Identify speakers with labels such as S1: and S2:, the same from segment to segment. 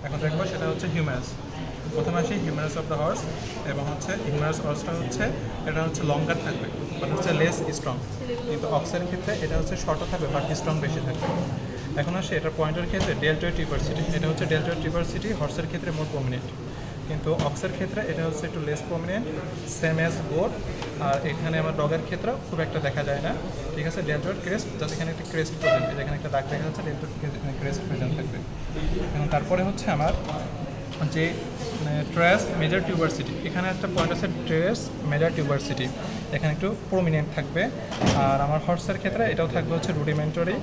S1: এখন দেখবো সেটা হচ্ছে হিউম্যারাস। প্রথমে আসি হিউম্যারাস অফ দ্য হর্স, এবং হচ্ছে হিউম্যারাস হর্সটা হচ্ছে এটা হচ্ছে লঙ্গার থাকবে বাট হচ্ছে লেস স্ট্রং, কিন্তু অক্সের ক্ষেত্রে এটা হচ্ছে শর্টও থাকবে বাট স্ট্রং বেশি থাকবে। এখন আসে এটার পয়েন্টের ক্ষেত্রে ডেল্টয়েড টিউবারসিটি, এটা হচ্ছে ডেল্টয়েড টিউবারসিটি হর্সের ক্ষেত্রে মোর প্রমিনেন্ট, কিন্তু অক্সের ক্ষেত্রে এটা হচ্ছে একটু less prominent, same as goat. আর এখানে আমার ডগের ক্ষেত্রে খুব একটা দেখা যায় না, ঠিক আছে। ডেল্টয়েড ক্রেস্ট, যাতে এখানে একটা ক্রেস্ট প্রেজেন্ট, যেখানে একটা দাগ দেখা যাচ্ছে ডেল্টয়েড ক্রেস্ট প্রেজেন্ট থাকবে। এবং তারপরে হচ্ছে আমার যে ট্রেস মেজর টিউবারসিটি, এখানে একটা পয়েন্ট আছে ট্রেস মেজর টিউবারসিটি, এখানে একটু প্রমিনেন্ট থাকবে। আর আমার হর্সের ক্ষেত্রে এটাও থাকবে হচ্ছে রুডিমেন্টারি,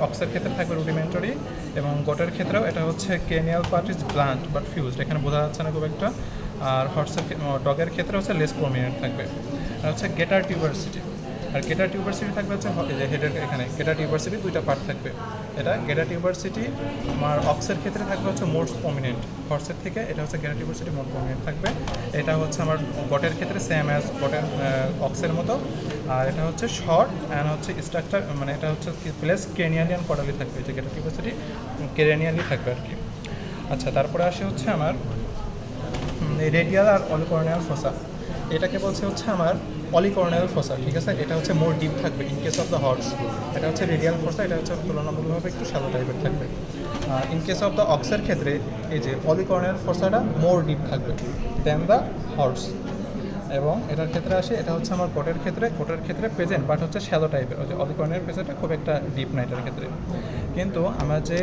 S1: অক্সের ক্ষেত্রে থাকবে রুডিমেন্টারি, এবং গোটের ক্ষেত্রেও এটা হচ্ছে cranial part is blunt but fused, এখানে বোঝা যাচ্ছে না খুব একটা। আর ডগের ক্ষেত্রে হচ্ছে লেস প্রমিনেন্ট থাকবে। আর হচ্ছে গেটার টিউবারসিটি, আর গেটার টিউবারসিটি থাকবে হচ্ছে হেডের এখানে গেটার টিউবারসিটি দুইটা পার্ট থাকবে। এটা গেটার টিউবারসিটি আমার অক্সের ক্ষেত্রে থাকবে হচ্ছে মোস্ট প্রমিনেন্ট, হর্সের থেকে এটা হচ্ছে গেটার টিউবারসিটি মোস্ট প্রমিনেন্ট থাকবে। এটা হচ্ছে আমার গটের ক্ষেত্রে সেম অ্যাজ গটের অক্সের মতো। আর এটা হচ্ছে শর্ট অ্যান্ড হচ্ছে স্ট্রাকচার, মানে এটা হচ্ছে প্লেস ক্রেনিয়ালিয়ান কডালি থাকবে, যে গেটার টিউবারসিটি ক্রেনিয়ালি থাকবে আর কি। আচ্ছা, তারপরে আসে হচ্ছে আমার রেডিয়াল আর অলিকর্নিয়াল ফোসা, এটাকে বলছে হচ্ছে আমার অলিকর্নিয়াল ফোসা, ঠিক আছে। এটা হচ্ছে মোর ডিপ থাকবে in case of the horse, এটা হচ্ছে রেডিয়াল ফোসা, এটা হচ্ছে তুলনামূলকভাবে একটু শ্যালো টাইপের থাকবে। ইন কেস অফ দ্য অক্সের ক্ষেত্রে এই যে অলিকর্নিয়াল ফোসাটা মোর ডিপ থাকবে দেন দ্য হর্স। এবং এটার ক্ষেত্রে আসে এটা হচ্ছে আমার কোটের ক্ষেত্রে প্রেজেন্ট বাট হচ্ছে শ্যালো টাইপের, ওই যে অলিকর্নিয়াল ফোসাটা খুব একটা ডিপ না এটার ক্ষেত্রে। কিন্তু আমরা যে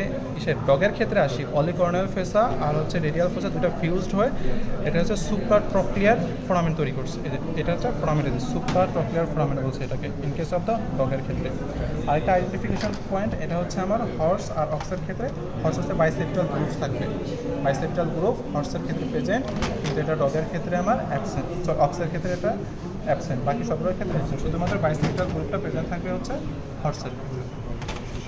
S1: ডগের ক্ষেত্রে আসি, অলিকর্নিয়াল ফেসা আর হচ্ছে রেডিয়াল ফেসা দুটো ফিউজড হয়ে এটা হচ্ছে সুপার ট্রক্লিয়ার ফোরামেন তৈরি করছে। এটা হচ্ছে ফোরামেন, সুপার ট্রক্লিয়ার ফোরামেন বলছে এটাকে ইন কেস অফ দ্য ডগের ক্ষেত্রে। আরেকটা আইডেন্টিফিকেশন পয়েন্ট, এটা হচ্ছে আমার হর্স আর অক্সের ক্ষেত্রে, হর্স হচ্ছে বাইসেপ্টাল গ্রুপ থাকবে, বাইসেপ্টাল গ্রুপ হর্সের ক্ষেত্রে প্রেজেন্ট, কিন্তু এটা ডগের ক্ষেত্রে আমার অ্যাবসেন্ট, অক্সের ক্ষেত্রে এটা অ্যাবসেন্ট, বাকি সবগুলোর ক্ষেত্রে শুধুমাত্র বাইসেপ্টাল গ্রুপটা প্রেজেন্ট থাকবে হচ্ছে হর্সের ক্ষেত্রে।